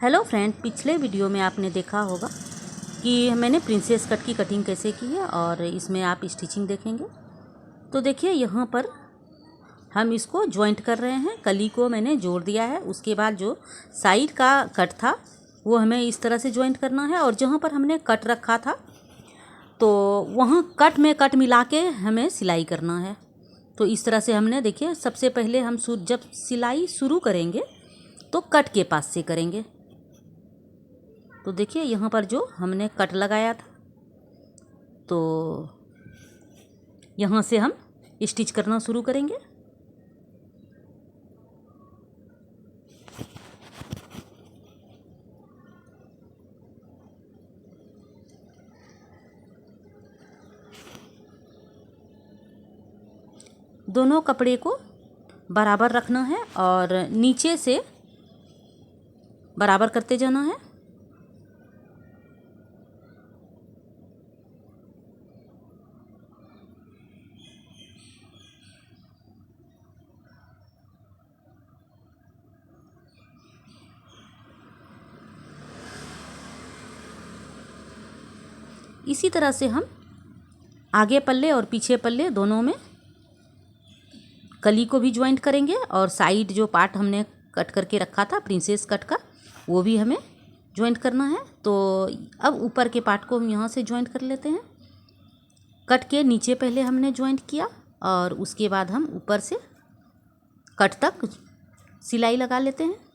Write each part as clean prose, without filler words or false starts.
Hello friend, पिछले video में आपने देखा होगा कि मैंने प्रिंसेस कट की कटिंग कैसे की है और इसमें आप स्टिचिंग देखेंगे। तो देखिए यहाँ पर हम इसको जॉइंट कर रहे हैं। कली को मैंने जोड़ दिया है। उसके बाद जो साइड का कट था वो हमें इस तरह से जॉइंट करना है और जहाँ पर हमने कट रखा था तो वहाँ कट में कट मिला के हमें सिलाई करना है। तो इस तरह से हमने देखिए, सबसे पहले हम जब सिलाई शुरू करेंगे तो कट के पास से करेंगे। तो देखिए यहाँ पर जो हमने कट लगाया था तो यहाँ से हम स्टिच करना शुरू करेंगे। दोनों कपड़े को बराबर रखना है और नीचे से बराबर करते जाना है। इसी तरह से हम आगे पल्ले और पीछे पल्ले दोनों में कली को भी ज्वाइंट करेंगे और साइड जो पार्ट हमने कट करके रखा था प्रिंसेस कट का वो भी हमें ज्वाइंट करना है। तो अब ऊपर के पार्ट को हम यहाँ से ज्वाइंट कर लेते हैं। कट के नीचे पहले हमने ज्वाइंट किया और उसके बाद हम ऊपर से कट तक सिलाई लगा लेते हैं।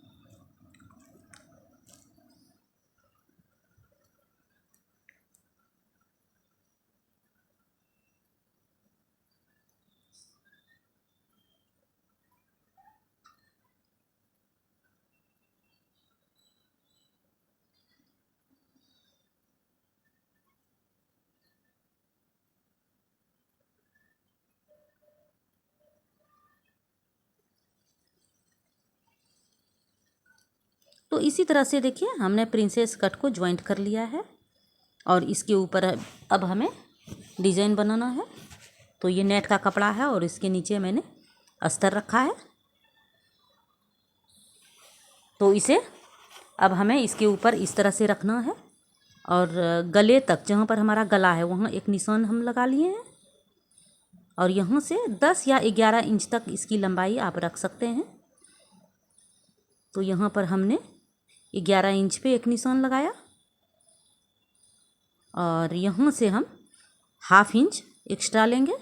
तो इसी तरह से देखिए हमने प्रिंसेस कट को ज्वाइंट कर लिया है और इसके ऊपर अब हमें डिज़ाइन बनाना है। तो ये नेट का कपड़ा है और इसके नीचे मैंने अस्तर रखा है। तो इसे अब हमें इसके ऊपर इस तरह से रखना है और गले तक, जहाँ पर हमारा गला है वहाँ एक निशान हम लगा लिए हैं और यहाँ से 10 या 11 इंच तक इसकी लंबाई आप रख सकते हैं। तो यहाँ पर हमने 11 इंच पे एक निशान लगाया और यहाँ से हम ½ इंच एक्स्ट्रा लेंगे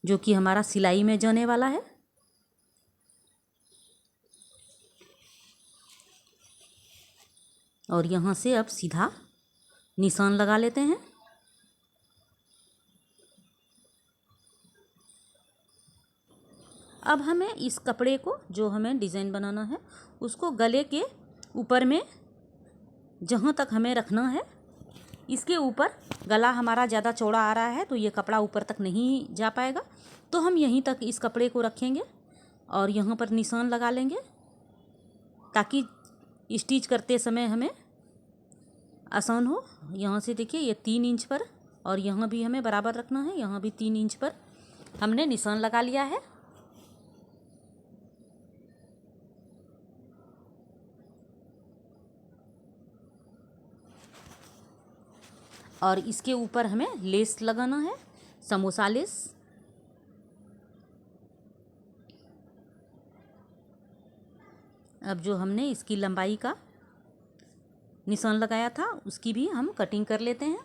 जो कि हमारा सिलाई में जाने वाला है। और यहाँ से अब सीधा निशान लगा लेते हैं। अब हमें इस कपड़े को, जो हमें डिज़ाइन बनाना है, उसको गले के ऊपर में जहाँ तक हमें रखना है, इसके ऊपर गला हमारा ज़्यादा चौड़ा आ रहा है तो ये कपड़ा ऊपर तक नहीं जा पाएगा। तो हम यहीं तक इस कपड़े को रखेंगे और यहाँ पर निशान लगा लेंगे ताकि स्टिच करते समय हमें आसान हो। यहाँ से देखिए ये 3 इंच पर और यहाँ भी हमें बराबर रखना है। यहाँ भी 3 इंच पर हमने निशान लगा लिया है। और इसके ऊपर हमें लेस लगाना है, समोसा लेस। अब जो हमने इसकी लंबाई का निशान लगाया था उसकी भी हम कटिंग कर लेते हैं।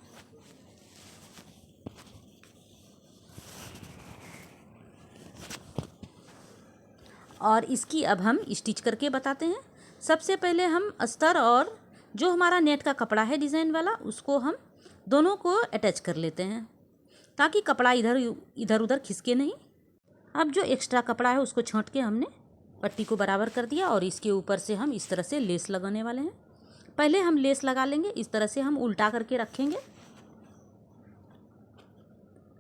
और इसकी अब हम स्टिच करके बताते हैं। सबसे पहले हम अस्तर और जो हमारा नेट का कपड़ा है डिज़ाइन वाला, उसको हम दोनों को अटैच कर लेते हैं ताकि कपड़ा इधर उधर खिसके नहीं। अब जो एक्स्ट्रा कपड़ा है उसको छांट के हमने पट्टी को बराबर कर दिया और इसके ऊपर से हम इस तरह से लेस लगाने वाले हैं। पहले हम लेस लगा लेंगे, इस तरह से हम उल्टा करके रखेंगे।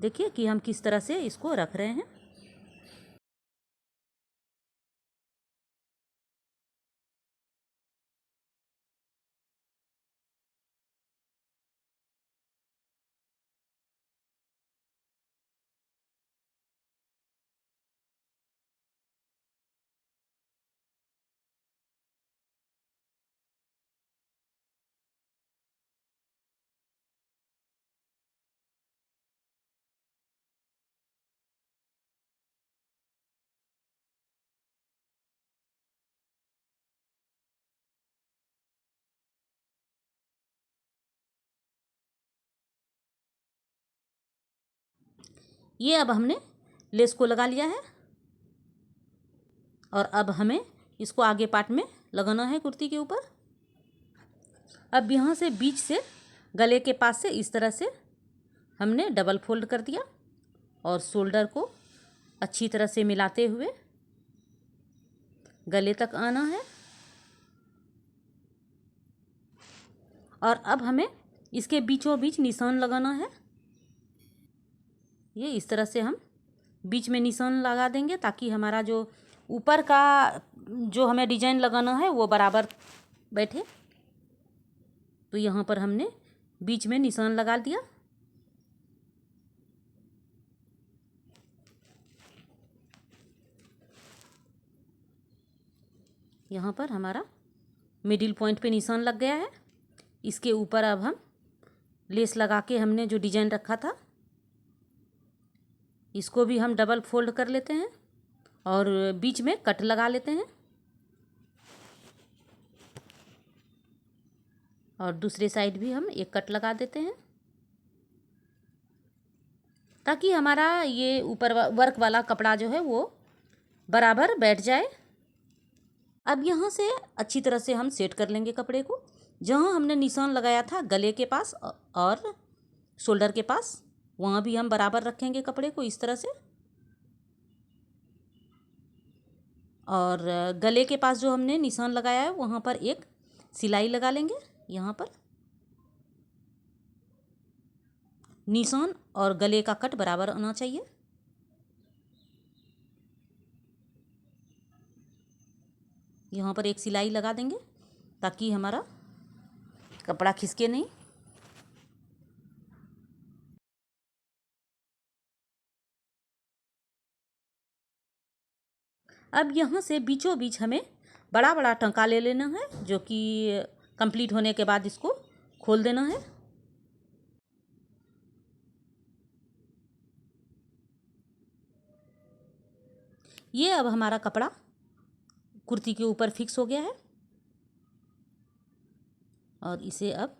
देखिए कि हम किस तरह से इसको रख रहे हैं। ये अब हमने लेस को लगा लिया है और अब हमें इसको आगे पार्ट में लगाना है कुर्ती के ऊपर। अब यहाँ से बीच से गले के पास से इस तरह से हमने डबल फोल्ड कर दिया और शोल्डर को अच्छी तरह से मिलाते हुए गले तक आना है। और अब हमें इसके बीचों बीच निशान लगाना है। ये इस तरह से हम बीच में निशान लगा देंगे ताकि हमारा जो ऊपर का जो हमें डिजाइन लगाना है वो बराबर बैठे। तो यहाँ पर हमने बीच में निशान लगा दिया। यहाँ पर हमारा मिडिल पॉइंट पे निशान लग गया है। इसके ऊपर अब हम लेस लगा के हमने जो डिजाइन रखा था इसको भी हम डबल फोल्ड कर लेते हैं और बीच में कट लगा लेते हैं और दूसरे साइड भी हम एक कट लगा देते हैं ताकि हमारा ये ऊपर वर्क वाला कपड़ा जो है वो बराबर बैठ जाए। अब यहाँ से अच्छी तरह से हम सेट कर लेंगे कपड़े को। जहाँ हमने निशान लगाया था गले के पास और शोल्डर के पास, वहाँ भी हम बराबर रखेंगे कपड़े को इस तरह से। और गले के पास जो हमने निशान लगाया है वहाँ पर एक सिलाई लगा लेंगे। यहाँ पर निशान और गले का कट बराबर आना चाहिए। यहाँ पर एक सिलाई लगा देंगे ताकि हमारा कपड़ा खिसके नहीं। अब यहाँ से बीचों बीच हमें बड़ा बड़ा टंका ले लेना है जो कि कंप्लीट होने के बाद इसको खोल देना है। ये अब हमारा कपड़ा कुर्ती के ऊपर फिक्स हो गया है और इसे अब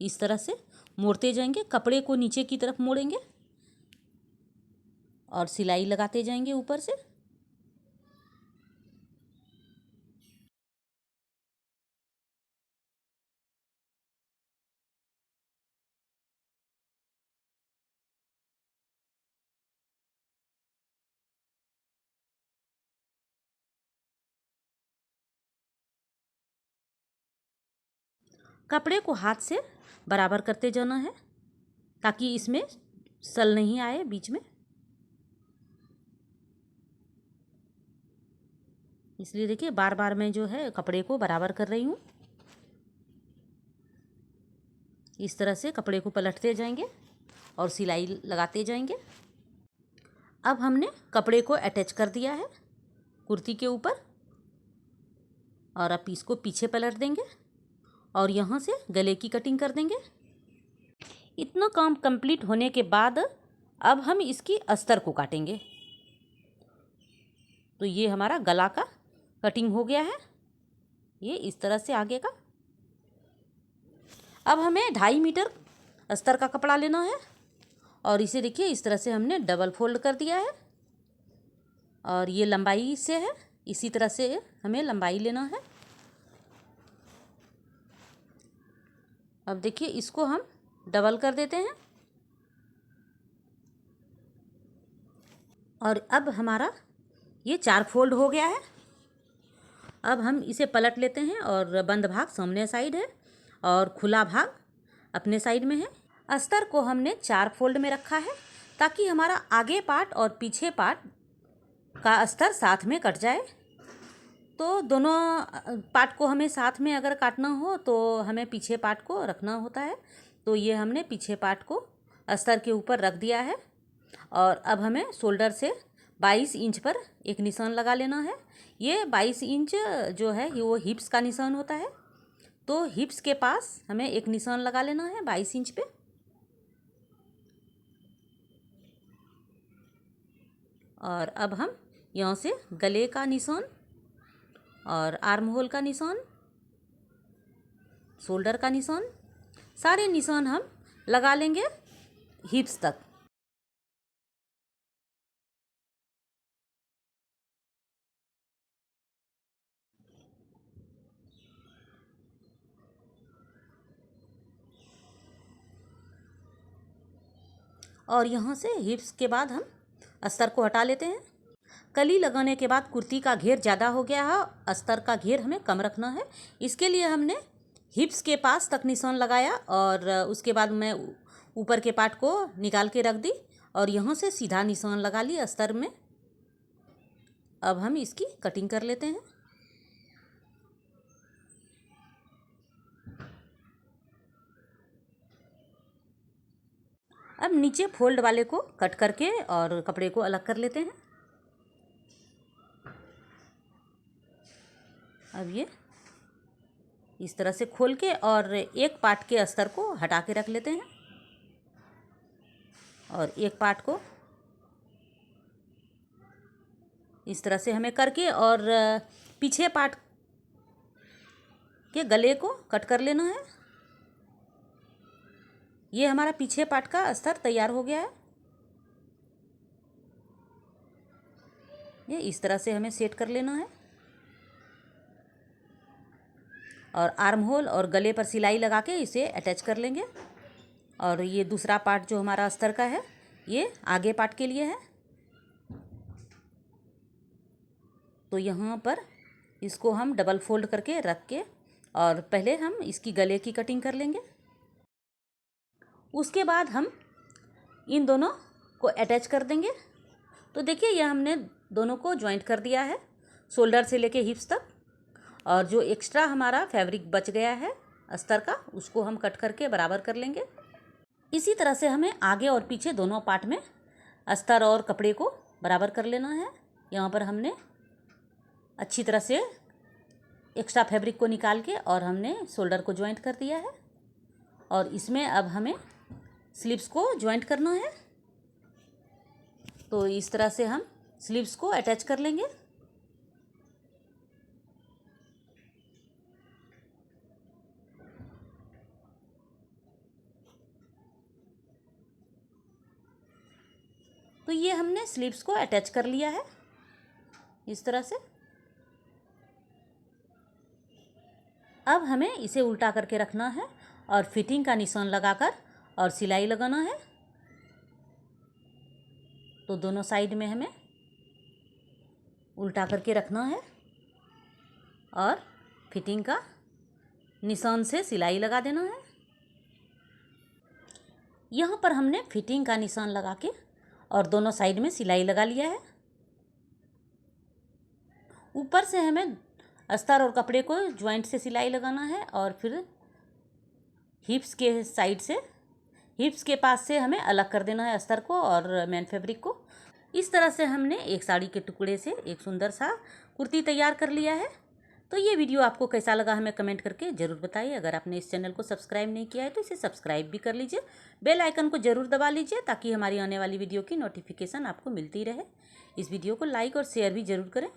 इस तरह से मोड़ते जाएंगे। कपड़े को नीचे की तरफ मोड़ेंगे और सिलाई लगाते जाएंगे ऊपर से। कपड़े को हाथ से बराबर करते जाना है ताकि इसमें सल नहीं आए बीच में। इसलिए देखिए बार बार मैं जो है कपड़े को बराबर कर रही हूँ। इस तरह से कपड़े को पलटते जाएंगे और सिलाई लगाते जाएंगे। अब हमने कपड़े को अटैच कर दिया है कुर्ती के ऊपर और अब इसको पीछे पलट देंगे और यहाँ से गले की कटिंग कर देंगे। इतना काम कंप्लीट होने के बाद अब हम इसकी अस्तर को काटेंगे। तो ये हमारा गला का कटिंग हो गया है, ये इस तरह से आगे का। अब हमें 2.5 मीटर अस्तर का कपड़ा लेना है और इसे देखिए इस तरह से हमने डबल फोल्ड कर दिया है और ये लंबाई से है। इसी तरह से हमें लंबाई लेना है। अब देखिए इसको हम डबल कर देते हैं और अब हमारा ये 4 फोल्ड हो गया है। अब हम इसे पलट लेते हैं और बंद भाग सामने साइड है और खुला भाग अपने साइड में है। अस्तर को हमने 4 फोल्ड में रखा है ताकि हमारा आगे पार्ट और पीछे पार्ट का अस्तर साथ में कट जाए। तो दोनों पार्ट को हमें साथ में अगर काटना हो तो हमें पीछे पार्ट को रखना होता है। तो ये हमने पीछे पार्ट को अस्तर के ऊपर रख दिया है और अब हमें शोल्डर से 22 इंच पर एक निशान लगा लेना है। ये 22 इंच जो है वो हिप्स का निशान होता है। तो हिप्स के पास हमें एक निशान लगा लेना है 22 इंच पे। और अब हम यहाँ से गले का निशान और आर्म होल का निशान, शोल्डर का निशान, सारे निशान हम लगा लेंगे हिप्स तक। और यहाँ से हिप्स के बाद हम अस्तर को हटा लेते हैं। कली लगाने के बाद कुर्ती का घेर ज़्यादा हो गया है, अस्तर का घेर हमें कम रखना है। इसके लिए हमने हिप्स के पास तक निशान लगाया और उसके बाद मैं ऊपर के पार्ट को निकाल के रख दी और यहाँ से सीधा निशान लगा ली अस्तर में। अब हम इसकी कटिंग कर लेते हैं। अब नीचे फोल्ड वाले को कट करके और कपड़े को अलग कर लेते हैं। अब ये इस तरह से खोल के और एक पार्ट के अस्तर को हटा के रख लेते हैं और एक पार्ट को इस तरह से हमें करके और पीछे पार्ट के गले को कट कर लेना है। ये हमारा पीछे पार्ट का अस्तर तैयार हो गया है। ये इस तरह से हमें सेट कर लेना है और आर्म होल और गले पर सिलाई लगा के इसे अटैच कर लेंगे। और ये दूसरा पार्ट जो हमारा अस्तर का है ये आगे पार्ट के लिए है। तो यहाँ पर इसको हम डबल फोल्ड करके रख के और पहले हम इसकी गले की कटिंग कर लेंगे। उसके बाद हम इन दोनों को अटैच कर देंगे। तो देखिए यह हमने दोनों को जॉइंट कर दिया है शोल्डर से लेके हिप्स तक। और जो एक्स्ट्रा हमारा फैब्रिक बच गया है अस्तर का उसको हम कट करके बराबर कर लेंगे। इसी तरह से हमें आगे और पीछे दोनों पार्ट में अस्तर और कपड़े को बराबर कर लेना है। यहाँ पर हमने अच्छी तरह से एक्स्ट्रा फैब्रिक को निकाल के और हमने शोल्डर को जॉइंट कर दिया है और इसमें अब हमें स्लीव्स को जॉइंट करना है। तो इस तरह से हम स्लीव्स को अटैच कर लेंगे। तो ये हमने स्लीव्स को अटैच कर लिया है इस तरह से। अब हमें इसे उल्टा करके रखना है और फिटिंग का निशान लगाकर और सिलाई लगाना है। तो दोनों साइड में हमें उल्टा करके रखना है और फिटिंग का निशान से सिलाई लगा देना है। यहाँ पर हमने फिटिंग का निशान लगा के और दोनों साइड में सिलाई लगा लिया है। ऊपर से हमें अस्तर और कपड़े को ज्वाइंट से सिलाई लगाना है और फिर हिप्स के साइड से हिप्स के पास से हमें अलग कर देना है अस्तर को और मेन फैब्रिक को। इस तरह से हमने एक साड़ी के टुकड़े से एक सुंदर सा कुर्ती तैयार कर लिया है। तो ये वीडियो आपको कैसा लगा हमें कमेंट करके ज़रूर बताइए। अगर आपने इस चैनल को सब्सक्राइब नहीं किया है तो इसे सब्सक्राइब भी कर लीजिए। बेल आइकन को ज़रूर दबा लीजिए ताकि हमारी आने वाली वीडियो की नोटिफिकेशन आपको मिलती रहे। इस वीडियो को लाइक और शेयर भी ज़रूर करें।